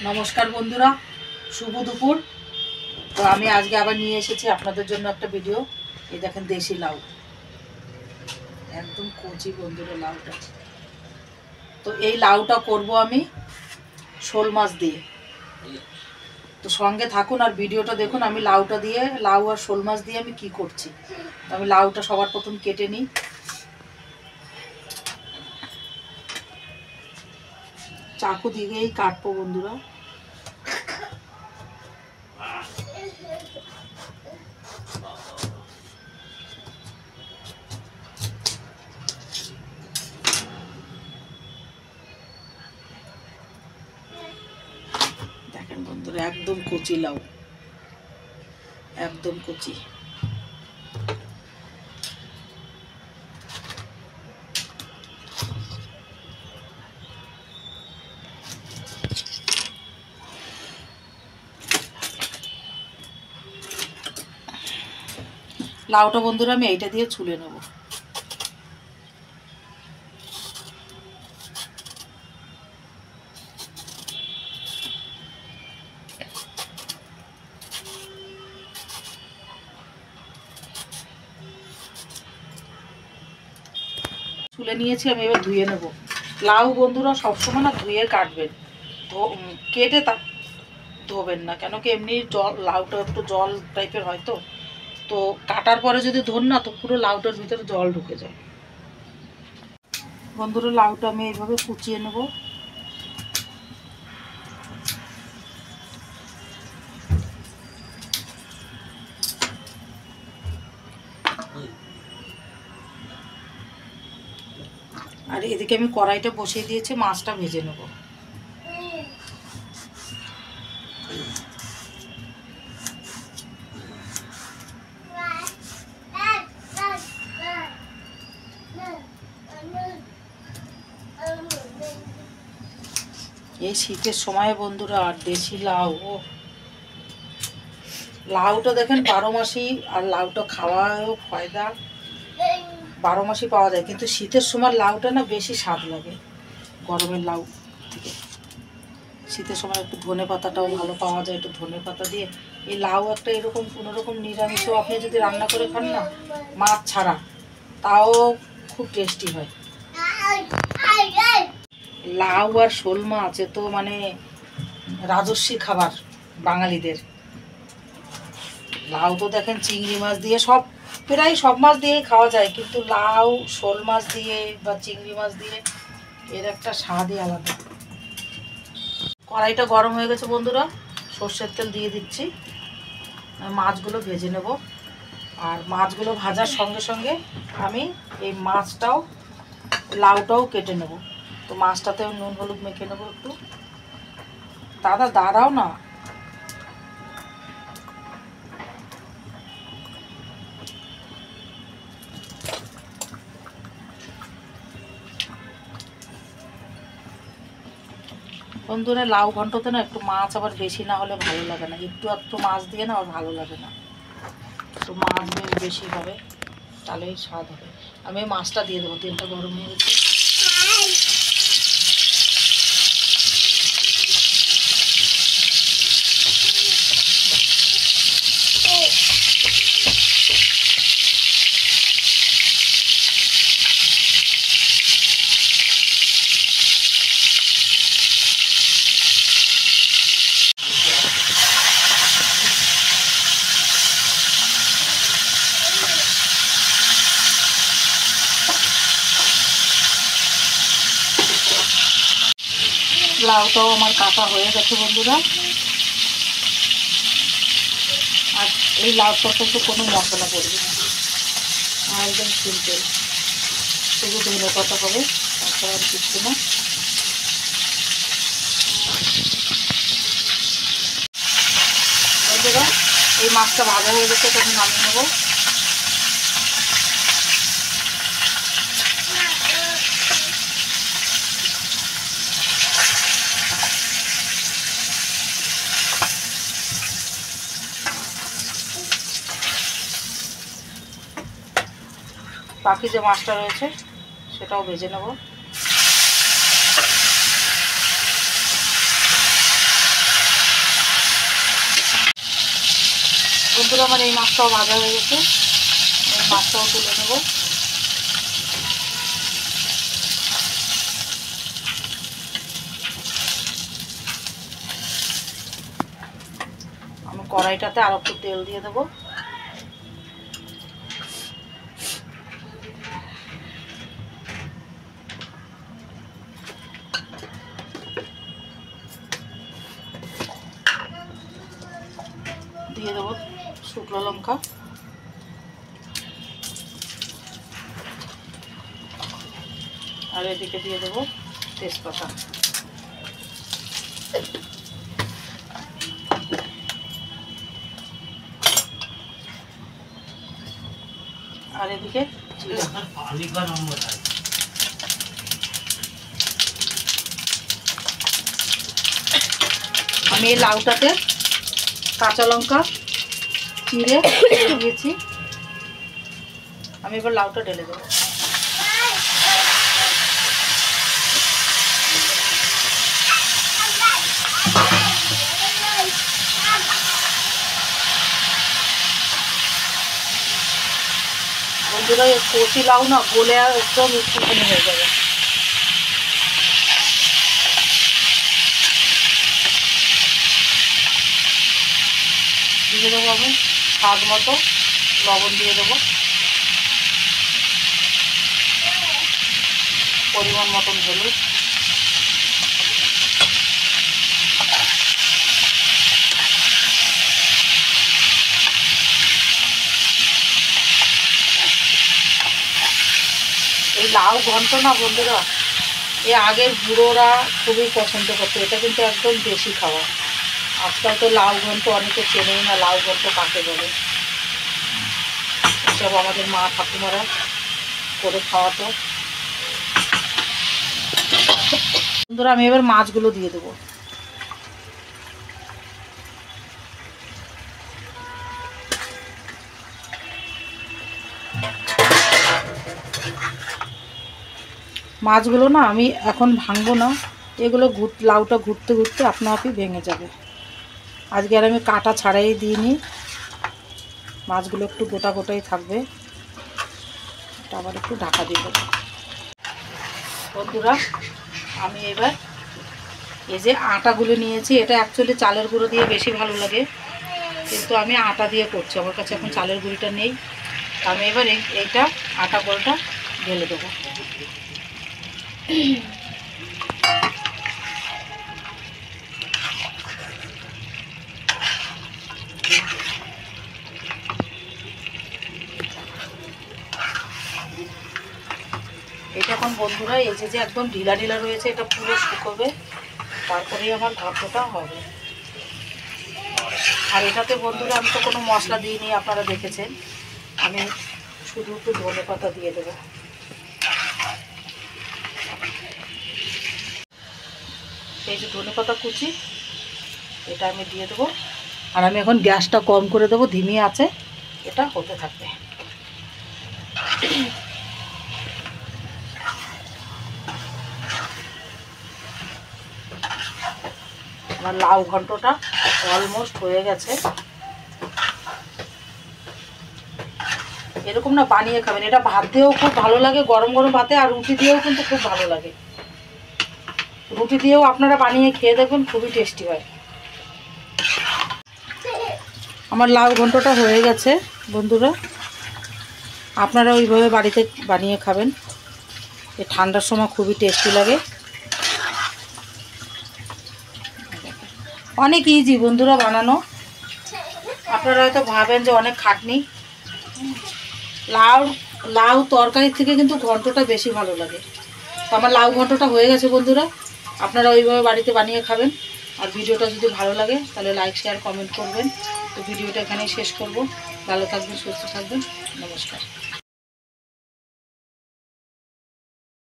नमस्कार बंधुरा शुभ दुपुर। तो आमी आज के आबार निये एसेछि आपनादेर जोन्नो एकटा भिडियो। ये देखें देशी लाउ एकदम कचि बंधुरा लाउटा। तो ये लाउटा करबो आमी शोल माछ दिए। तो संगे थाकुन और भिडियोटा देखुन। आमी लाउटा दिए लाउ और शोल माछ दिए आमी कि करछि। तो आमी लाउटा सबार प्रथम केटे निई। चाकू दिएई काटबो बंधुरा। देखें बंधुरा एकदम कचि लाउ एकदम कचि। लाउटा बंधुरा आमी এইটা দিয়ে ছুলে নেব। ছুলে নিয়েছি আমি এবার ধুয়ে নেব। লাউ বন্ধুরা সবসময় না ধুয়ে কাটবেন, কেটে তা ধোবেন না, কেন কি এমনি জল লাউটা একটু জল টাইপের হয় তো কাটার পরে যদি ধোন না তো পুরো লাউটার ভিতরে জল ঢুকে যায়। বন্ধুরা লাউটা আমি এইভাবে কুচিয়ে নেব। আর এদিকে আমি কড়াইটা বসিয়ে দিয়েছি, মাছটা ভেজে নেব। এই শীতের সময় বন্ধুরা আর দেশি লাউ, লাউটা দেখেন 12 মাসই, আর লাউটা খাওয়াও ফায়দা, 12 মাসই পাওয়া যায়। কিন্তু শীতের সময় লাউটা না বেশি স্বাদ লাগে গরমের লাউ থেকে। শীতের সময় একটু ধনে পাতাটাও ভালো পাওয়া যায়, একটু ধনে পাতা দিয়ে এই লাউ একটা এরকম কোনোরকম নিরামিষও আপনি যদি রান্না করে খান না মাছ ছাড়া, তাও খুব টেস্টি হয়। লাউ আর শোল মাছ তো মানে রাজস্বী খাবার বাঙালিদের। লাউ তো দেখেন চিংড়ি মাছ দিয়ে প্রায় সব মাছ দিয়েই খাওয়া যায়, কিন্তু লাউ শোল মাছ দিয়ে বা চিংড়ি মাছ দিয়ে এর একটা স্বাদই আলাদা। কড়াইটা গরম হয়ে গেছে বন্ধুরা, সর্ষের তেল দিয়ে দিচ্ছি। মাছগুলো ভেজে নেব, আর মাছগুলো ভাজার সঙ্গে সঙ্গে আমি এই মাছটাও লাউটাও কেটে নেব। তো মাছটাতেও নুন হলুদ মেখে নেবো একটু। দাদা দাঁড়াও না। বন্ধুরা লাউ ঘন্টতে না একটু মাছ আবার বেশি না হলে ভালো লাগে না, একটু একটু মাছ দিয়ে না আবার ভালো লাগে না, একটু মাছ বেশি হবে তাহলেই স্বাদ হবে। আমি মাছটা দিয়ে দেবো, তেলটা গরম হয়ে গেছে। লাউটাও আমার কাটা হয়ে গেছে বন্ধুরা। আর এই লাউ তরকারিতে কোনো মশলা পড়বে না, একদম সিম্পল, শুধু ধনে পাতা হবে, তাছাড়া আর কিছু না। বন্ধুরা এই মাছটা ভাজা হয়ে গেছে, তখন নামিয়ে নেবো। বাকি যে মাছটা রয়েছে সেটাও ভেজে নেব। বন্ধুরা আমার এই মাছটাও ভাজা হয়ে গেছে, এই মাছটাও তুলে নেব। আমি কড়াইটাতে আরো একটু তেল দিয়ে দেবো। দিয়ে দেবো শুকনো লঙ্কা, আর এদিকে দিয়ে দেবো তেজপাতা। আর এদিকে আমি এই লাউটাতে কাঁচা লঙ্কা চিড়ে দিয়েছি। আমি এবার লাউটা ঢেলে দেবো। বন্ধুরা এই কচি লাউ না গলে একদম একটুখানি হয়ে যাবে। দিয়ে দেবো আমি স্বাদ মতো লবণ দিয়ে দেবো, পরিমাণ মতন হলুদ, এই লাউ ঘন্ট না বন্ধুরা এই আগের বুড়োরা খুবই পছন্দ করতো, এটা কিন্তু একদম দেশি খাবার। আজকাল তো লাউ ঘন্ট অনেকে চেনেই না, লাউ ঘন্ট কাকে বলে। সব আমাদের মা ঠাকুমারা করে খাওয়াতো। বন্ধুরা আমি এবার মাছগুলো দিয়ে দেবো। মাছগুলো না আমি এখন ভাঙবো না, এগুলো লাউটা ঘুরতে ঘুরতে আপনা আপনি ভেঙে যাবে। আজকে আর আমি কাটা ছাড়াই দিইনি, মাছগুলো একটু গোটা গোটাই থাকবে। এটা আবার একটু ঢাকা দিব। বন্ধুরা আমি এবার এই যে আটাগুলো নিয়েছি, এটা অ্যাকচুয়ালি চালের গুঁড়ো দিয়ে বেশি ভালো লাগে, কিন্তু আমি আটা দিয়ে করছি, আমার কাছে এখন চালের গুঁড়িটা নেই। আমি এবার এইটা আটা গুঁড়োটা ঢেলে দেবো। এটা এখন বন্ধুরা এই যে একদম ঢিলা ঢিলা রয়েছে, এটা পুরো শুকোবে, তারপরেই আমার ঘন্টটা হবে। আর এটাতে বন্ধুরা আমি তো কোনো মশলা দিইনি, আপনারা দেখেছেন। আমি শুধু একটু ধনে পাতা দিয়ে দেবো। এই যে ধনে পাতা কুচি এটা আমি দিয়ে দেবো। আর আমি এখন গ্যাসটা কম করে দেবো, ধিমি আছে, এটা হতে থাকবে। আমার লাউ ঘন্টটা অলমোস্ট হয়ে গেছে। এরকম না বানিয়ে খাবেন, এটা ভাত দিয়েও খুব ভালো লাগে, গরম গরম ভাতে, আর রুটি দিয়েও কিন্তু খুব ভালো লাগে। রুটি দিয়েও আপনারা বানিয়ে খেয়ে দেখবেন, খুবই টেস্টি হয়। আমার লাউ ঘন্টটা হয়ে গেছে বন্ধুরা, আপনারা ওইভাবে বাড়িতে বানিয়ে খাবেন, এই ঠান্ডার সময় খুবই টেস্টি লাগে। অনেক ইজি বন্ধুরা বানানো, আপনারা হয়তো ভাবেন যে অনেক খাটনি। লাউ তরকারির থেকে কিন্তু ঘন্টটা বেশি ভালো লাগে। তো আমার লাউ ঘন্টটা হয়ে গেছে বন্ধুরা, আপনারা ওইভাবে বাড়িতে বানিয়ে খাবেন। আর ভিডিওটা যদি ভালো লাগে তাহলে লাইক শেয়ার কমেন্ট করবেন। তো ভিডিওটা এখানেই শেষ করব। ভালো থাকবেন, সুস্থ থাকবেন, নমস্কার।